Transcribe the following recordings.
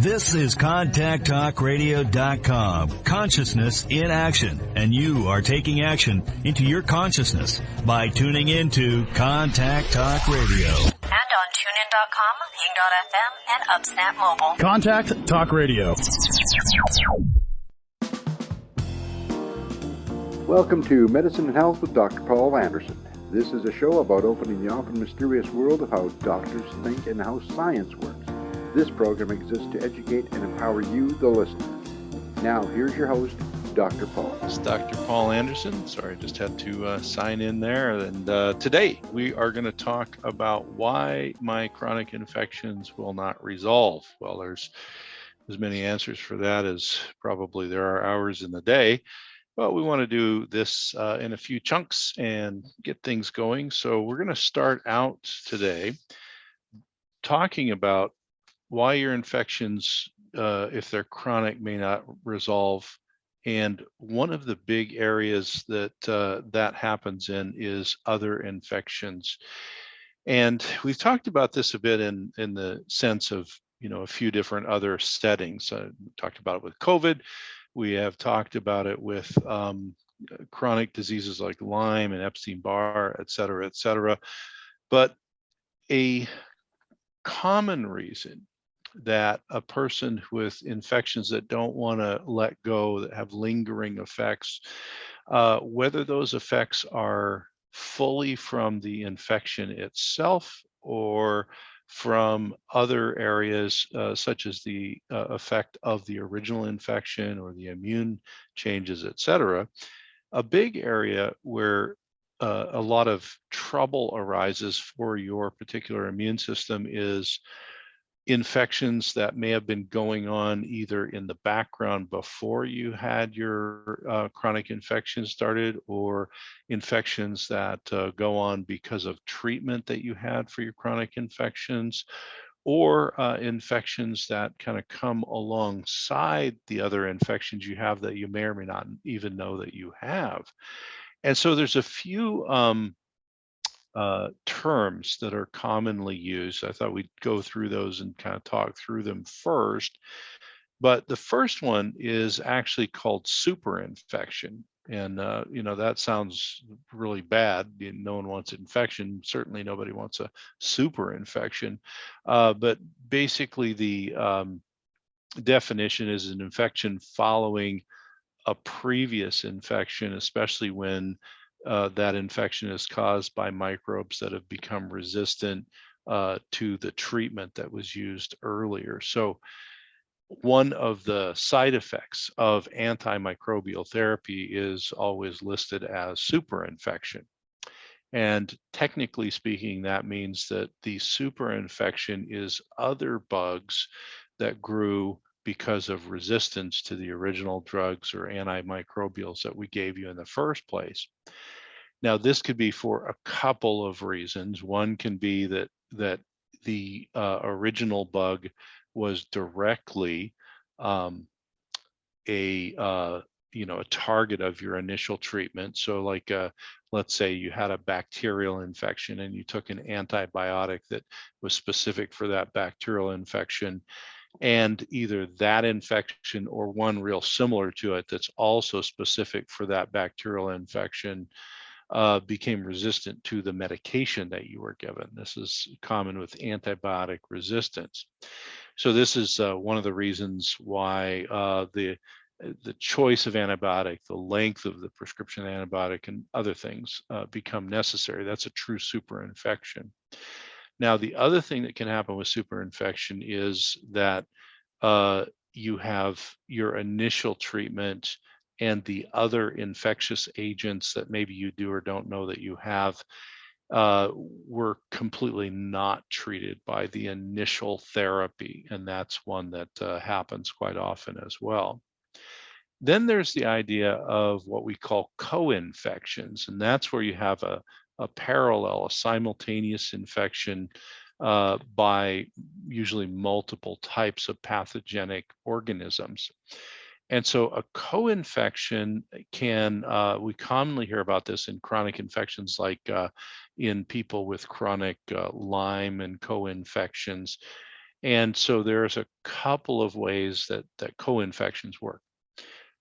This is ContactTalkRadio.com, consciousness in action, and you are taking action into your consciousness by tuning into Contact Talk Radio. And on TuneIn.com, Ping.fm, and UpSnap Mobile. Contact Talk Radio. Welcome to Medicine and Health with Dr. Paul Anderson. This is a show about opening the often mysterious world of how doctors think and how science works. This program exists to educate and empower you, the listener. Now, here's your host, Dr. Paul. It's Dr. Paul Anderson. Sorry, I just had to sign in there. And today we are going to talk about why my chronic infections will not resolve. Well, there's as many answers for that as probably there are hours in the day. But we want to do this in a few chunks and get things going. So we're going to start out today talking about why your infections, if they're chronic, may not resolve. And one of the big areas that that happens in is other infections. And we've talked about this a bit in the sense of, a few different other settings. We talked about it with COVID. We have talked about it with chronic diseases like Lyme and Epstein-Barr, et cetera, et cetera. But a common reason that a person with infections that don't want to let go, that have lingering effects, whether those effects are fully from the infection itself or from other areas such as the effect of the original infection or the immune changes, et cetera. A big area where a lot of trouble arises for your particular immune system is infections that may have been going on either in the background before you had your chronic infection started, or infections that go on because of treatment that you had for your chronic infections, or infections that kind of come alongside the other infections you have that you may or may not even know that you have. And so there's a few terms that are commonly used. I thought we'd go through those and kind of talk through them first. But the first one is actually called superinfection. And, that sounds really bad. No one wants infection. Certainly nobody wants a superinfection. But basically the definition is an infection following a previous infection, especially when that infection is caused by microbes that have become resistant to the treatment that was used earlier. So one of the side effects of antimicrobial therapy is always listed as superinfection. And technically speaking, that means that the superinfection is other bugs that grew because of resistance to the original drugs or antimicrobials that we gave you in the first place. Now, this could be for a couple of reasons. One can be that the original bug was directly a target of your initial treatment. So like, let's say you had a bacterial infection and you took an antibiotic that was specific for that bacterial infection, and either that infection or one real similar to it that's also specific for that bacterial infection became resistant to the medication that you were given. This is common with antibiotic resistance. So this is one of the reasons why the choice of antibiotic, the length of the prescription antibiotic, and other things become necessary. That's a true superinfection. Now, the other thing that can happen with superinfection is that you have your initial treatment and the other infectious agents that maybe you do or don't know that you have were completely not treated by the initial therapy. And that's one that happens quite often as well. Then there's the idea of what we call co-infections, and that's where you have a parallel, a simultaneous infection by usually multiple types of pathogenic organisms. And so a co-infection can, we commonly hear about this in chronic infections, like in people with chronic Lyme and co-infections. And so there's a couple of ways that co-infections work.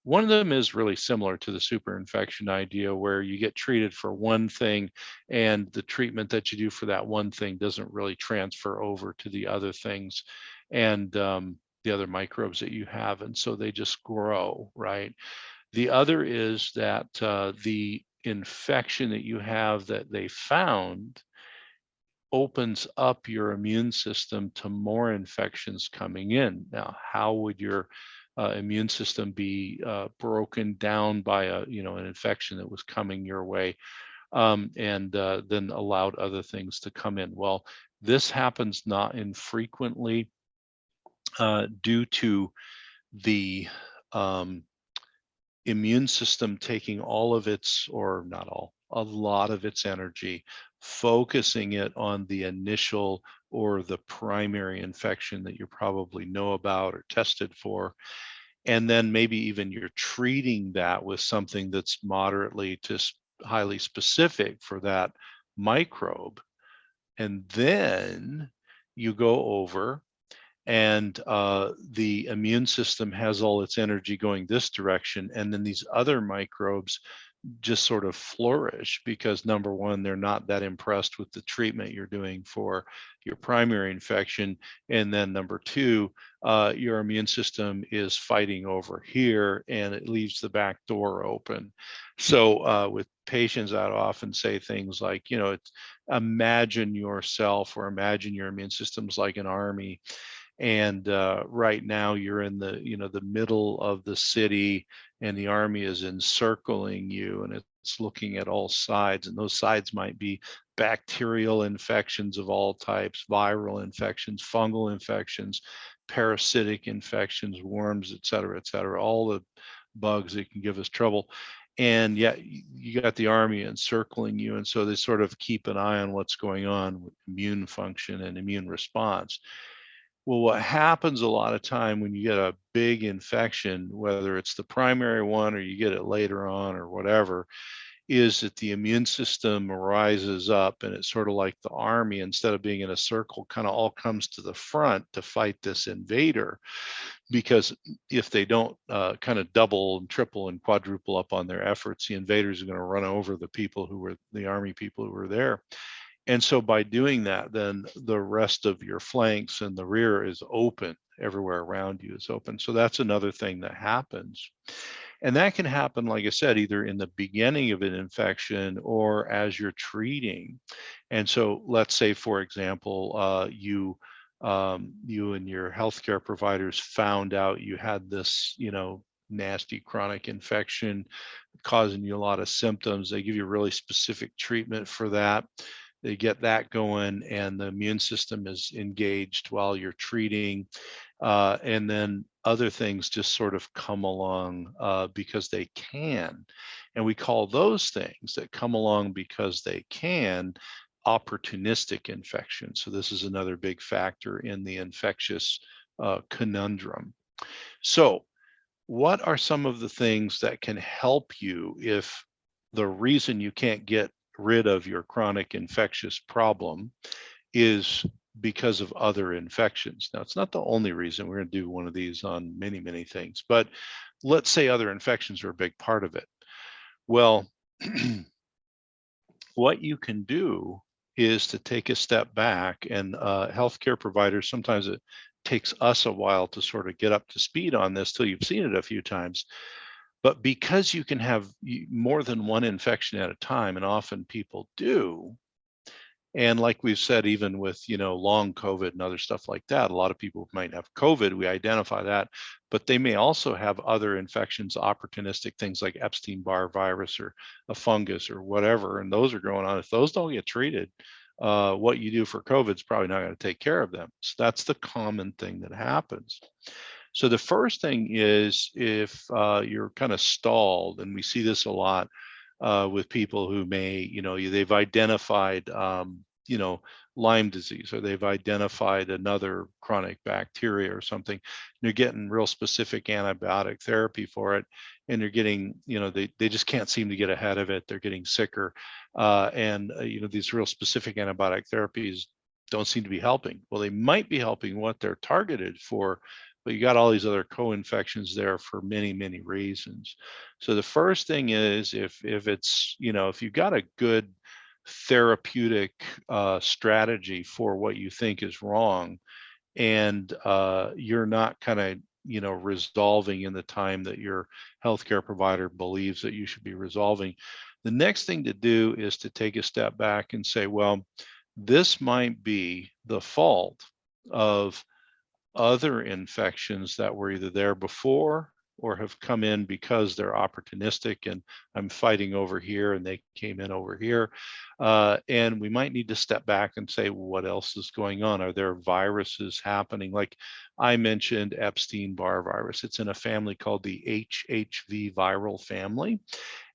One of them is really similar to the superinfection idea, where you get treated for one thing and the treatment that you do for that one thing doesn't really transfer over to the other things and the other microbes that you have. And so they just grow, right? The other is that the infection that you have that they found opens up your immune system to more infections coming in. Now, how would your immune system be broken down by an infection that was coming your way, and then allowed other things to come in? Well, this happens not infrequently due to the immune system taking all of its, or not all, a lot of its energy, focusing it on the initial or the primary infection that you probably know about or tested for. And then maybe even you're treating that with something that's moderately to highly specific for that microbe. And then you go over and the immune system has all its energy going this direction, and then these other microbes just sort of flourish because, number one, they're not that impressed with the treatment you're doing for your primary infection, and then number two, your immune system is fighting over here and it leaves the back door open. So with patients, I'd often say things like, it's imagine yourself, or imagine your immune system's like an army, and right now you're in the middle of the city, and the army is encircling you, and it's looking at all sides, and those sides might be bacterial infections of all types, viral infections, fungal infections, parasitic infections, worms, et cetera, all the bugs that can give us trouble. And yet you got the army encircling you, and so they sort of keep an eye on what's going on with immune function and immune response. Well, what happens a lot of time when you get a big infection, whether it's the primary one or you get it later on or whatever, is that the immune system rises up, and it's sort of like the army, instead of being in a circle, kind of all comes to the front to fight this invader. Because if they don't kind of double and triple and quadruple up on their efforts, the invaders are going to run over the people who were the army people who were there. And so by doing that, then the rest of your flanks and the rear is open. Everywhere around you is open. So that's another thing that happens. And that can happen, like I said, either in the beginning of an infection or as you're treating. And so let's say, for example, you and your healthcare providers found out you had this, nasty chronic infection causing you a lot of symptoms. They give you really specific treatment for that. They get that going, and the immune system is engaged while you're treating. And then other things just sort of come along because they can. And we call those things that come along because they can opportunistic infection. So this is another big factor in the infectious conundrum. So what are some of the things that can help you if the reason you can't get rid of your chronic infectious problem is because of other infections? Now, it's not the only reason. We're going to do one of these on many, many things, but let's say other infections are a big part of it. Well, what you can do is to take a step back, and healthcare providers, sometimes it takes us a while to sort of get up to speed on this till you've seen it a few times. But because you can have more than one infection at a time, and often people do, and like we've said, even with long COVID and other stuff like that, a lot of people might have COVID. We identify that, but they may also have other infections, opportunistic things like Epstein-Barr virus or a fungus or whatever, and those are going on. If those don't get treated, what you do for COVID is probably not going to take care of them. So that's the common thing that happens. So the first thing is, if you're kind of stalled, and we see this a lot with people who may, they've identified, Lyme disease, or they've identified another chronic bacteria or something. They're getting real specific antibiotic therapy for it, and they're getting, they just can't seem to get ahead of it. They're getting sicker, and these real specific antibiotic therapies don't seem to be helping. Well, they might be helping what they're targeted for, but you got all these other co-infections there for many, many reasons. So the first thing is if it's, if you've got a good therapeutic strategy for what you think is wrong, and you're not kind of resolving in the time that your healthcare provider believes that you should be resolving, the next thing to do is to take a step back and say, well, this might be the fault of other infections that were either there before or have come in because they're opportunistic, and I'm fighting over here and they came in over here. And we might need to step back and say, well, what else is going on? Are there viruses happening? Like I mentioned Epstein-Barr virus. It's in a family called the HHV viral family.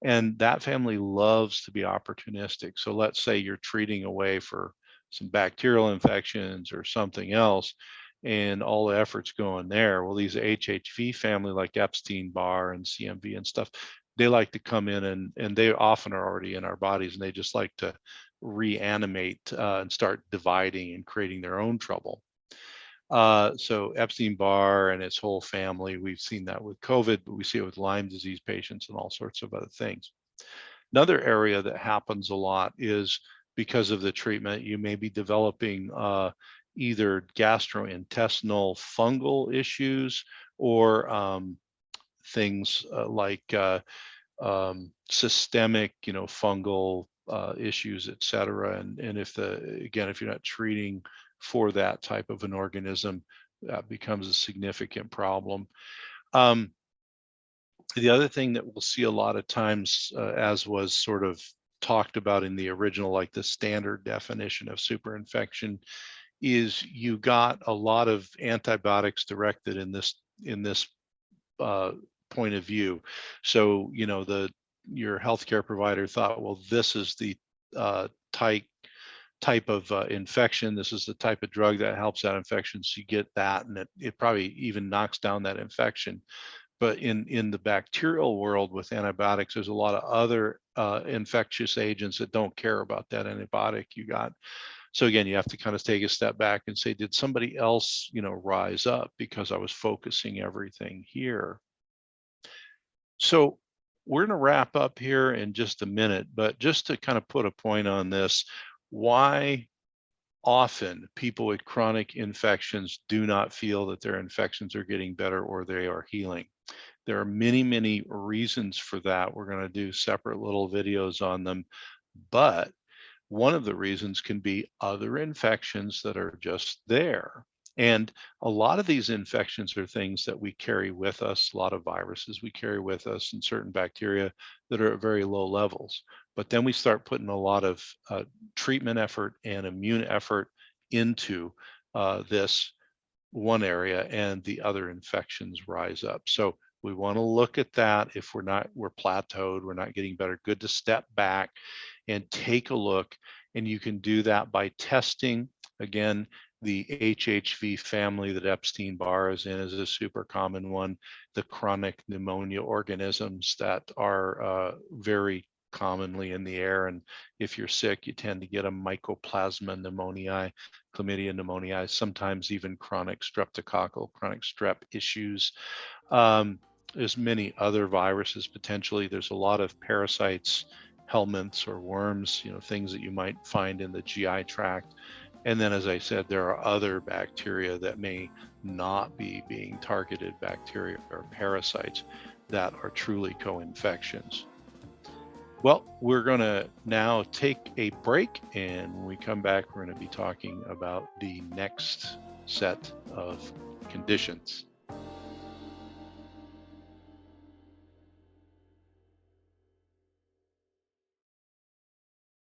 And that family loves to be opportunistic. So let's say you're treating away for some bacterial infections or something else, and all the efforts going there. Well, these HHV family like Epstein-Barr and CMV and stuff, they like to come in and they often are already in our bodies, and they just like to reanimate and start dividing and creating their own trouble. So Epstein-Barr and its whole family, we've seen that with COVID, but we see it with Lyme disease patients and all sorts of other things. Another area that happens a lot is because of the treatment, you may be developing either gastrointestinal fungal issues or things like systemic, fungal issues, et cetera. And if if you're not treating for that type of an organism, that becomes a significant problem. The other thing that we'll see a lot of times, as was sort of talked about in the original, like the standard definition of superinfection, is you got a lot of antibiotics directed in this point of view. So your healthcare provider thought, well, this is the type of infection. This is the type of drug that helps that infection. So you get that, and it probably even knocks down that infection. But in the bacterial world with antibiotics, there's a lot of other infectious agents that don't care about that antibiotic you got. So again, you have to kind of take a step back and say, did somebody else, rise up because I was focusing everything here? So we're going to wrap up here in just a minute, but just to kind of put a point on this, why often people with chronic infections do not feel that their infections are getting better or they are healing. There are many, many reasons for that. We're going to do separate little videos on them, but one of the reasons can be other infections that are just there. And a lot of these infections are things that we carry with us, a lot of viruses we carry with us, and certain bacteria that are at very low levels. But then we start putting a lot of treatment effort and immune effort into this one area, and the other infections rise up. So we want to look at that. If we're plateaued, we're not getting better, good to step back and take a look. And you can do that by testing. Again, the HHV family that Epstein-Barr is in is a super common one. The chronic pneumonia organisms that are very commonly in the air, and if you're sick, you tend to get a Mycoplasma pneumoniae, Chlamydia pneumoniae, sometimes even chronic streptococcal, chronic strep issues. There's many other viruses potentially. There's a lot of parasites, helminths or worms, things that you might find in the GI tract. And then, as I said, there are other bacteria that may not be being targeted bacteria or parasites that are truly co-infections. Well, we're going to now take a break, and when we come back, we're going to be talking about the next set of conditions.